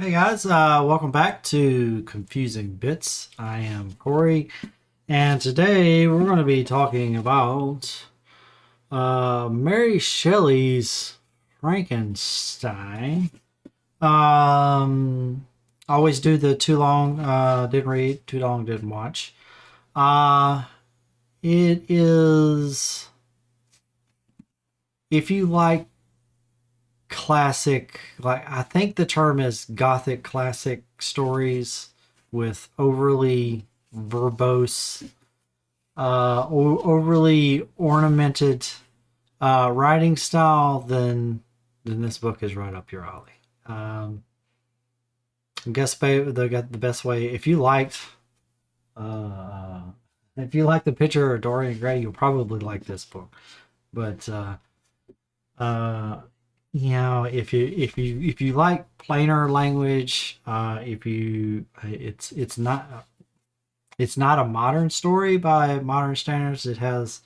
Hey guys, welcome back to Confusing Bits. I am Corey, and today we're going to be talking about Mary Shelley's Frankenstein. Always do the too long, didn't read, too long, didn't watch. Uh, it is, if you like classic, like I think the term is gothic classic stories with overly verbose, overly ornamented writing style, then this book is right up your alley. I guess they got the best way. Uh, if you like the picture of Dorian Gray, you'll probably like this book. But uh, if you like plainer language, if you it's not a modern story by modern standards. It has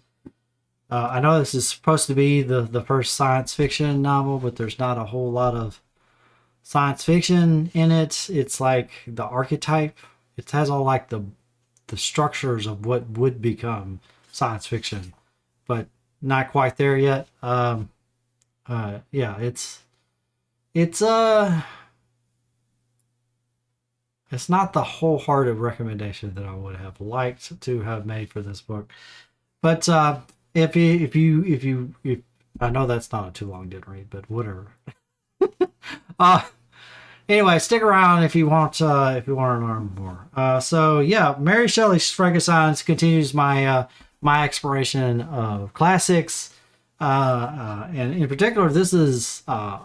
I know this is supposed to be the first science fiction novel, but there's not a whole lot of science fiction in it. It's like the archetype. It has all like the structures of what would become science fiction, but not quite there yet. Yeah, it's it's not the wholehearted recommendation that I would have liked to have made for this book. But if I know that's not a too long didn't read, but whatever. Uh anyway, stick around if you want to learn more. So yeah, Mary Shelley's Frankenstein continues my exploration of classics. And in particular this is a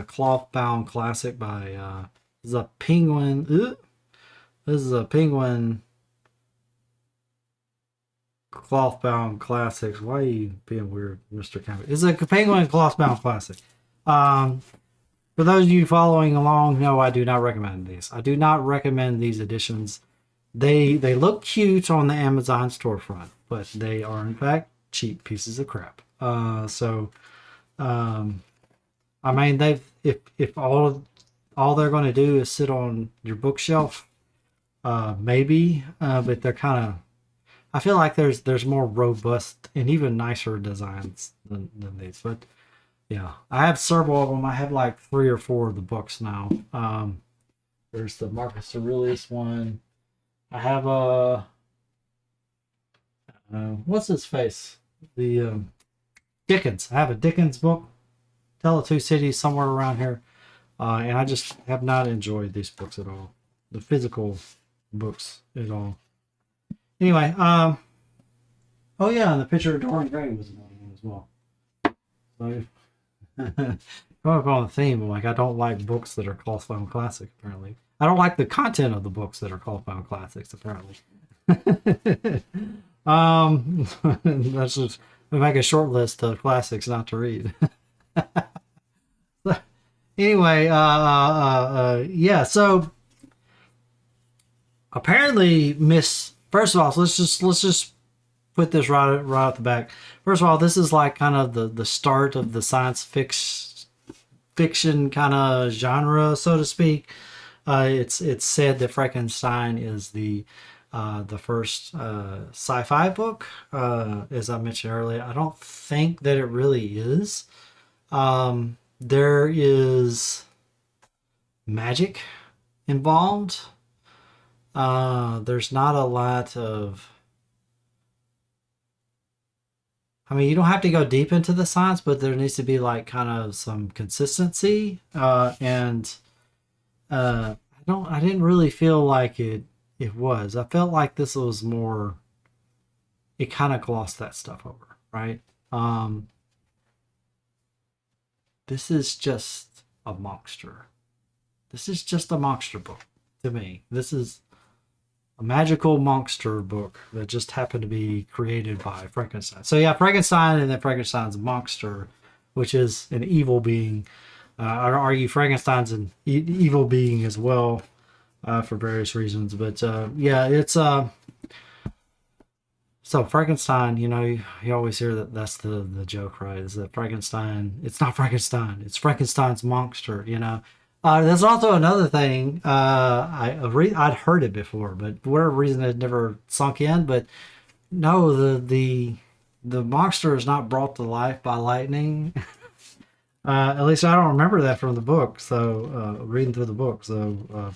cloth bound classic by this is a penguin. This is a penguin cloth bound classics. Why are you being weird, Mr. Campbell? It's a penguin cloth bound classic. Um, for those of you following along, no, I do not recommend these. I do not recommend these editions. They look cute on the Amazon storefront, but they are in fact cheap pieces of crap. Um, I mean, they've if all they're going to do is sit on your bookshelf, maybe, but they're kind of. I feel like there's more robust and even nicer designs than these, but yeah, I have several of them. I have like three or four of the books now. There's the Marcus Aurelius one. I have a what's his face? The Dickens. I have a Dickens book, Tale of Two Cities, somewhere around here, and I just have not enjoyed these books at all. The physical books at all. Anyway, oh yeah, and the picture of Dorian Gray was another one as well. So going up on the theme, like I don't like books that are cult film classic. Apparently, I don't like the content of the books that are cult film classics. Apparently, that's just we make a short list of classics not to read. Anyway, yeah. So apparently, Miss. First of all, so let's just put this right off the back. First of all, this is like kind of the start of the science fiction kind of genre, so to speak. It's said that Frankenstein is the first sci-fi book. As I mentioned earlier, I don't think that it really is. There is magic involved. There's not a lot of. I mean, you don't have to go deep into the science, but there needs to be like kind of some consistency. And I don't. I didn't really feel like it was. I felt like this was more. It kind of glossed that stuff over, right? Um, this is just a monster. This is just a monster book to me. This is a magical monster book that just happened to be created by Frankenstein. So yeah, Frankenstein and then Frankenstein's monster, which is an evil being. I argue Frankenstein's an evil being as well for various reasons. But yeah, it's so Frankenstein. You always hear that's the joke, right? Is that Frankenstein? It's not Frankenstein. It's Frankenstein's monster. There's also another thing. I'd heard it before, but for whatever reason, it never sunk in. But no, the monster is not brought to life by lightning. At least I don't remember that from the book. So reading through the book, so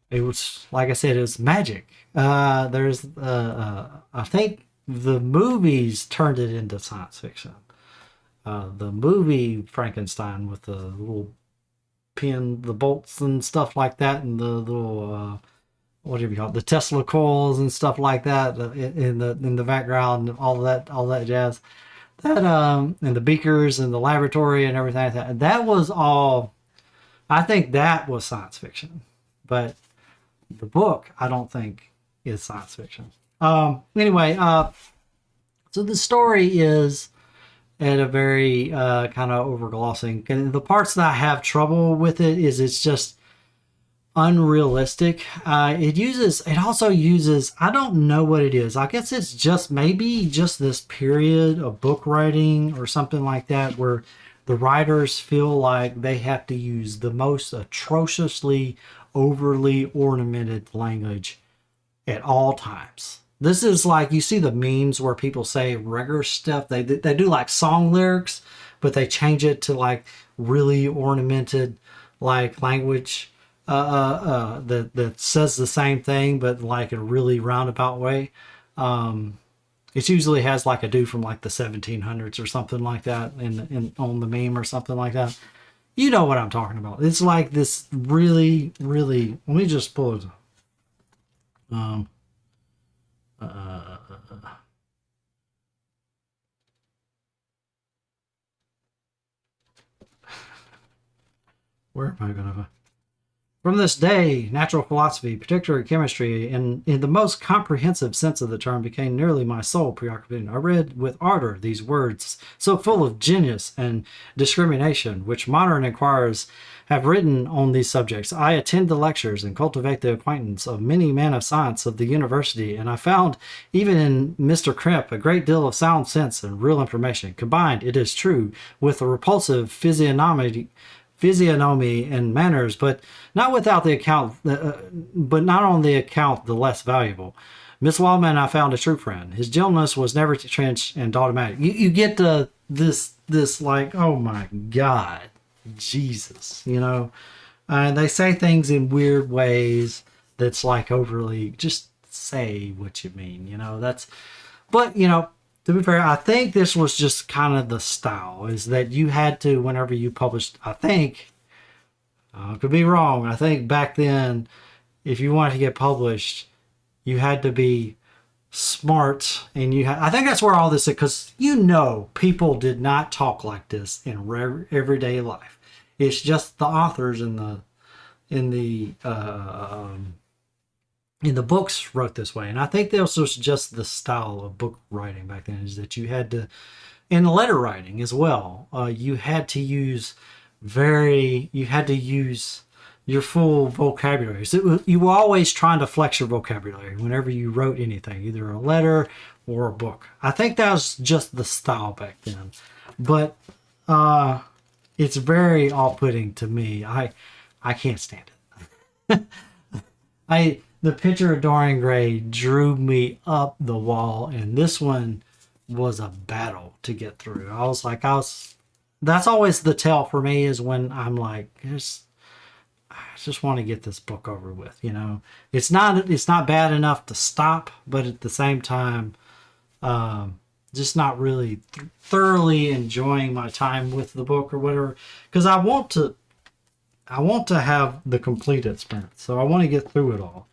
it was like I said, it was magic. There's I think the movies turned it into science fiction. The movie Frankenstein with the little pin, the bolts and stuff like that, and the little what do you call it, the Tesla coils and stuff like that in the background, and all that jazz. That and the beakers and the laboratory and everything like that. That was all. I think that was science fiction, but the book I don't think is science fiction. Anyway, so the story is at a very kind of overglossing. And the parts that I have trouble with it is it's just unrealistic. It also uses, I don't know what it is. I guess it's just maybe just this period of book writing or something like that where the writers feel like they have to use the most atrociously overly ornamented language at all times. This is like you see the memes where people say regular stuff. They do like song lyrics, but they change it to like really ornamented like language that says the same thing, but like in a really roundabout way. It usually has like a dude from like the 1700s or something like that in on the meme or something like that. You know what I'm talking about. It's like this really, really. Let me just pull it. Um, uh, where am I gonna? From this day, natural philosophy, particularly chemistry, in the most comprehensive sense of the term, became nearly my sole preoccupation. I read with ardor these words, so full of genius and discrimination, which modern inquirers have written on these subjects. I attend the lectures and cultivate the acquaintance of many men of science of the university, and I found, even in Mr. Kremp, a great deal of sound sense and real information, combined, it is true, with a repulsive physiognomy and manners, but not without the account, but not on the account the less valuable. Miss Wildman, I found a true friend. His gentleness was never trenched and dogmatic. You get this like, oh my God, Jesus, you know. They say things in weird ways that's like overly. Just say what you mean, you know. But you know, to be fair, I think this was just kind of the style is that you had to, whenever you published, I think, I could be wrong. I think back then, if you wanted to get published, you had to be smart and I think that's where all this is, because you know, people did not talk like this in everyday life. It's just the authors in the books wrote this way. And I think this was just the style of book writing back then, is that you had to, in letter writing as well, you had to use your full vocabulary. So you were always trying to flex your vocabulary whenever you wrote anything, either a letter or a book. I think that was just the style back then. But it's very off-putting to me. I can't stand it. The picture of Dorian Gray drew me up the wall, and this one was a battle to get through. That's always the tell for me, is when I'm like, I just want to get this book over with, you know. It's not bad enough to stop, but at the same time, just not really thoroughly enjoying my time with the book or whatever, because I want to have the complete experience, so I want to get through it all.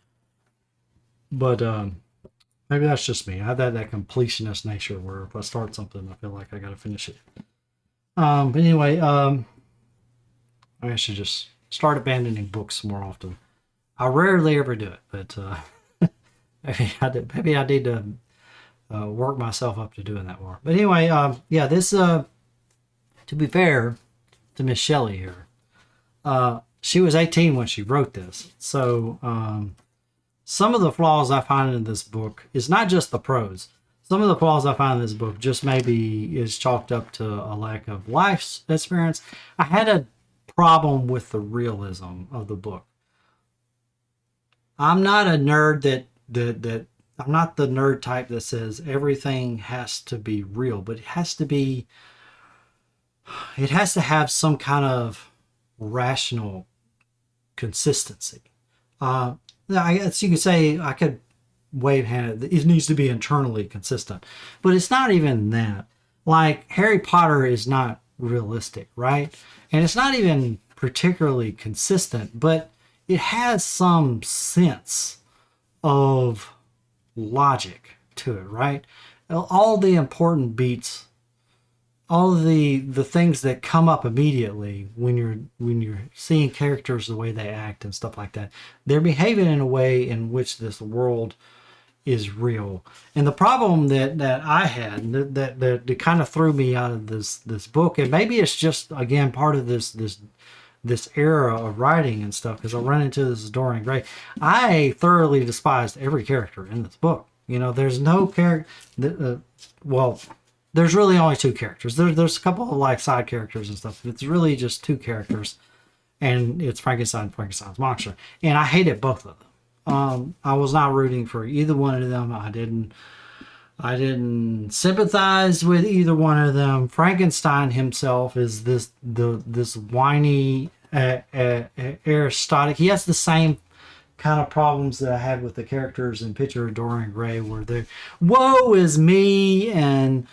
But maybe that's just me. I have that completionist nature where if I start something, I feel like I got to finish it. But anyway, I should just start abandoning books more often. I rarely ever do it, but maybe I need to work myself up to doing that more. But anyway, yeah, this, to be fair to Miss Shelley here, she was 18 when she wrote this. So some of the flaws I find in this book is not just the prose. Some of the flaws I find in this book just maybe is chalked up to a lack of life experience. I had a problem with the realism of the book. I'm not a nerd that I'm not the nerd type that says everything has to be real, but it has to have some kind of rational consistency. Uh, I guess you could say I could wave hand it needs to be internally consistent, but it's not even that. Like Harry Potter is not realistic, right? And it's not even particularly consistent, but it has some sense of logic to it, right? All the important beats, all the things that come up immediately when you're seeing characters, the way they act and stuff like that, they're behaving in a way in which this world is real. And the problem that I had that kind of threw me out of this book, and maybe it's just again part of this era of writing and stuff, because I run into this with Dorian Gray. I thoroughly despised every character in this book. You know, there's no character. Well, there's really only two characters. There's a couple of like side characters and stuff. It's really just two characters, and it's Frankenstein and Frankenstein's monster. And I hated both of them. I was not rooting for either one of them. I didn't sympathize with either one of them. Frankenstein himself is this whiny aristocratic. He has the same kind of problems that I had with the characters in Picture of Dorian Gray, where they're woe is me and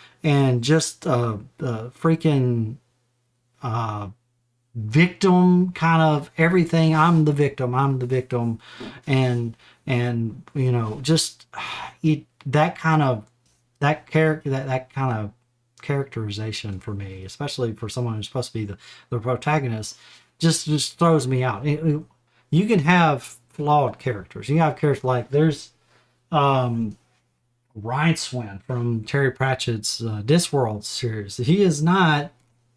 just freaking victim kind of everything. I'm the victim, and you know, just that kind of that kind of characterization for me, especially for someone who's supposed to be the protagonist, just throws me out. You can have flawed characters. You have characters like there's Rincewind from Terry Pratchett's Discworld series. He is not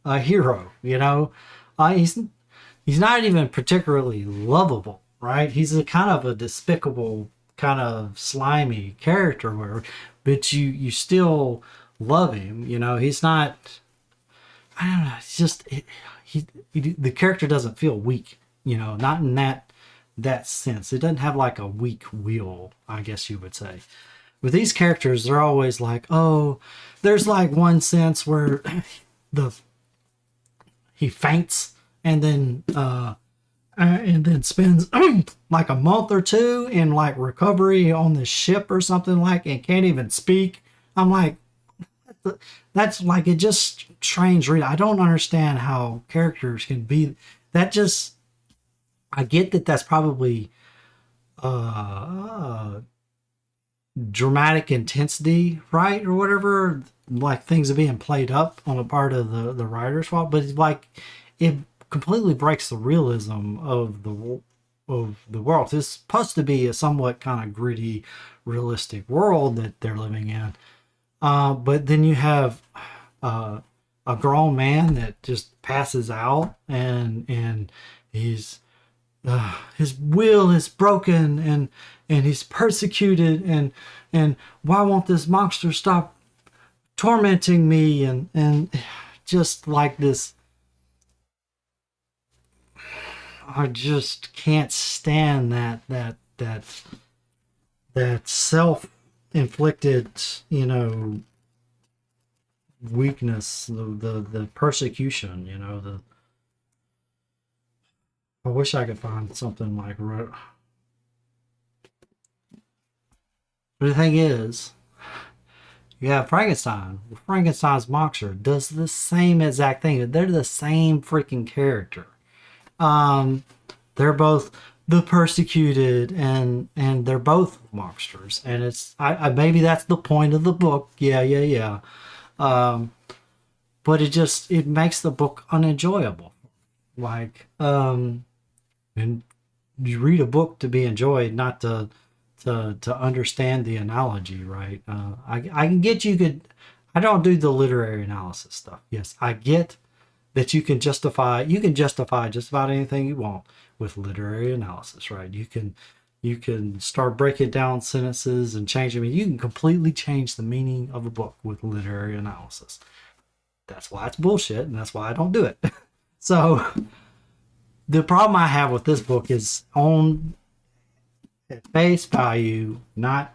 a hero, you know. He's not even particularly lovable, right? He's a kind of a despicable, kind of slimy character, but you still love him. You know, he's not. I don't know. It's just the character doesn't feel weak. You know, not in that sense. It doesn't have like a weak will, I guess you would say. With these characters, they're always like, oh, there's like one sense where he faints and then spends like a month or two in like recovery on the ship or something, like, and can't even speak. I'm like, that's like, it just strange read. I don't understand how characters can be that. Just, I get that that's probably dramatic intensity, right, or whatever, like things are being played up on a part of the writer's fault, but it's like it completely breaks the realism of the world. It's supposed to be a somewhat kind of gritty, realistic world that they're living in, but then you have a grown man that just passes out, and he's his will is broken, and he's persecuted, and why won't this monster stop tormenting me, and just like this. I just can't stand that self-inflicted, you know, weakness, the persecution, you know. I wish I could find something like. But the thing is, you have Frankenstein. Frankenstein's monster does the same exact thing. They're the same freaking character. They're both the persecuted, and they're both monsters. And it's I maybe that's the point of the book. Yeah. But it makes the book unenjoyable. Like, and you read a book to be enjoyed, not to understand the analogy, right? I can get you could. I don't do the literary analysis stuff. Yes, I get that you can justify just about anything you want with literary analysis, right? You can start breaking down sentences and change them. You can completely change the meaning of a book with literary analysis. That's why it's bullshit, and that's why I don't do it. So the problem I have with this book is on at face value, not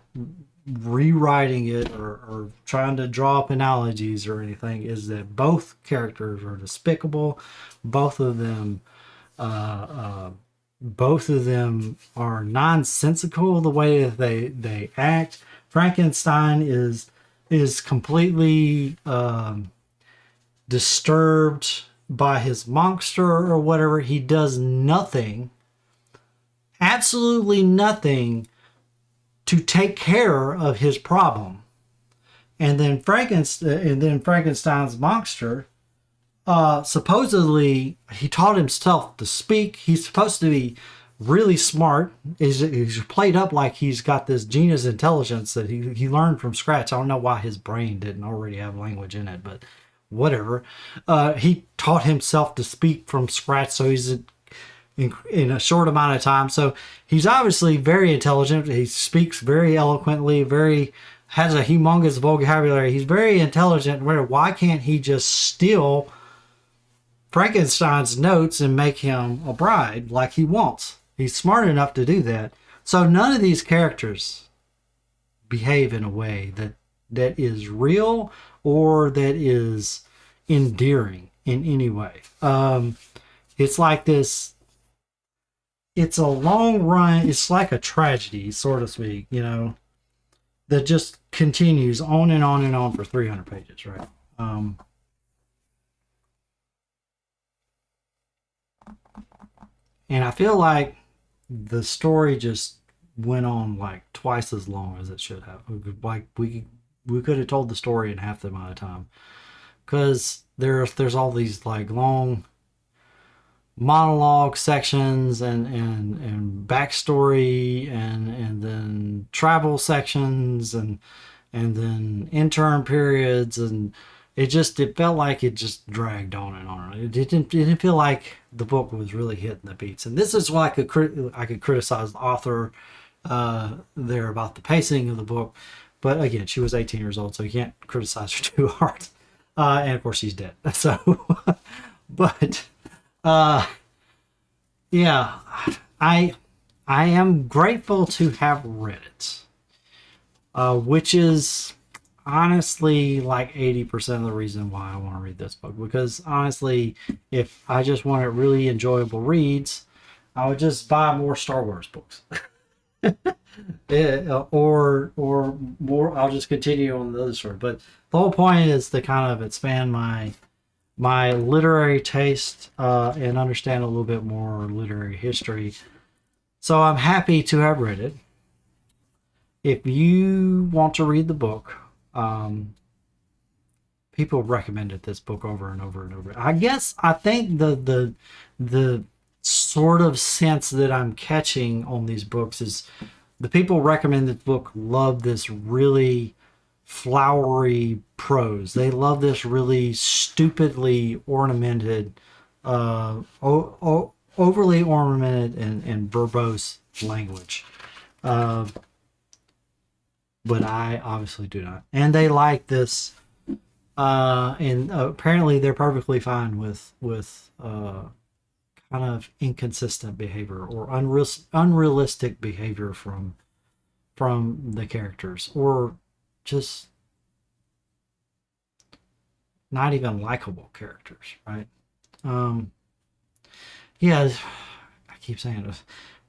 rewriting it or trying to draw up analogies or anything, is that both characters are despicable. Both of them, both of them are nonsensical the way that they act. Frankenstein is completely disturbed by his monster or whatever. He does nothing, absolutely nothing, to take care of his problem. And then Frankenstein's monster, supposedly he taught himself to speak. He's supposed to be really smart. He's played up like he's got this genius intelligence that he learned from scratch. I don't know why his brain didn't already have language in it, but whatever. He taught himself to speak from scratch, so he's in a short amount of time. So he's obviously very intelligent. He speaks very eloquently, has a humongous vocabulary. He's very intelligent. Why can't he just steal Frankenstein's notes and make him a bride like he wants? He's smart enough to do that. So none of these characters behave in a way that is real or that is endearing in any way. It's like this. It's a long run. It's like a tragedy, so to speak, that just continues on and on and on for 300 pages, right? And I feel like the story just went on like twice as long as it should have. Like we could have told the story in half the amount of time, because there's all these like long monologue sections and backstory and then travel sections and then interim periods, and it felt like it just dragged on and on. It didn't feel like the book was really hitting the beats. And this is why I could criticize the author there about the pacing of the book. But again, she was 18 years old, so you can't criticize her too hard. And of course she's dead. So, but yeah, I am grateful to have read it, which is honestly like 80% of the reason why I want to read this book. Because honestly, if I just wanted really enjoyable reads, I would just buy more Star Wars books. Or more, I'll just continue on the other story. But the whole point is to kind of expand my literary taste and understand a little bit more literary history. So I'm happy to have read it. If you want to read the book, people recommended this book over and over and over. I think the sort of sense that I'm catching on these books is the people recommend this book love this really flowery prose. They love this really stupidly ornamented, overly ornamented and verbose language. But I obviously do not. And they like this, and apparently they're perfectly fine with kind of inconsistent behavior or unrealistic behavior from the characters, or just not even likable characters, right? Yeah, I keep saying this.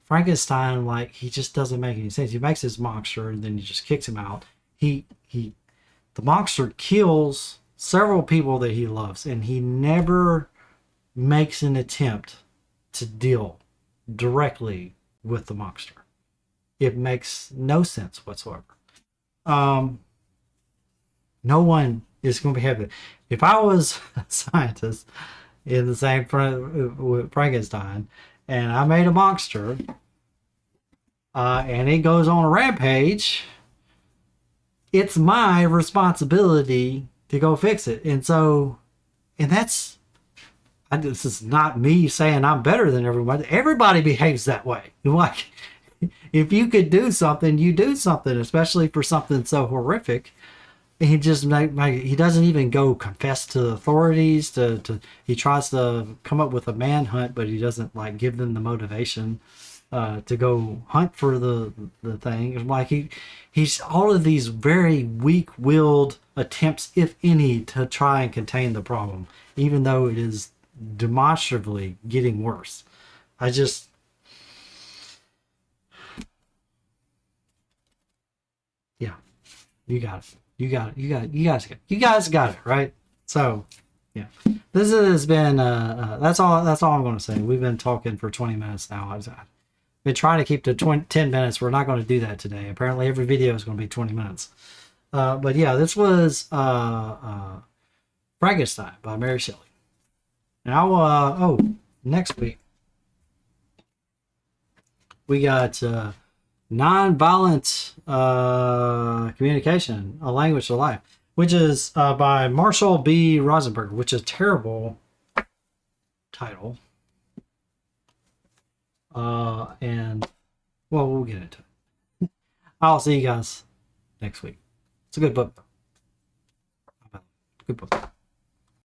Frankenstein, like, he just doesn't make any sense. He makes his monster and then he just kicks him out. The monster kills several people that he loves, and he never makes an attempt to deal directly with the monster. It makes no sense whatsoever. No one is going to be happy. If I was a scientist in the same with Frankenstein, and I made a monster, and it goes on a rampage, it's my responsibility to go fix it. And this is not me saying I'm better than everybody. Everybody behaves that way. Like, if you could do something, you do something, especially for something so horrific. he just he doesn't even go confess to the authorities. He tries to come up with a manhunt, but he doesn't like give them the motivation to go hunt for the thing. It's like he's all of these very weak-willed attempts, if any, to try and contain the problem, even though it is demonstrably getting worse. I just yeah, you got it. You got it. You guys got it right. So yeah, this has been that's all I'm going to say. We've been talking for 20 minutes now. I've been trying to keep to 10 minutes. We're not going to do that today. Apparently every video is going to be 20 minutes. But yeah, this was Frankenstein by Mary Shelley. Now, next week we got Nonviolent Communication, A Language to Life, which is by Marshall B. Rosenberg, which is a terrible title. And, well, we'll get into it. I'll see you guys next week. It's a good book. Good book.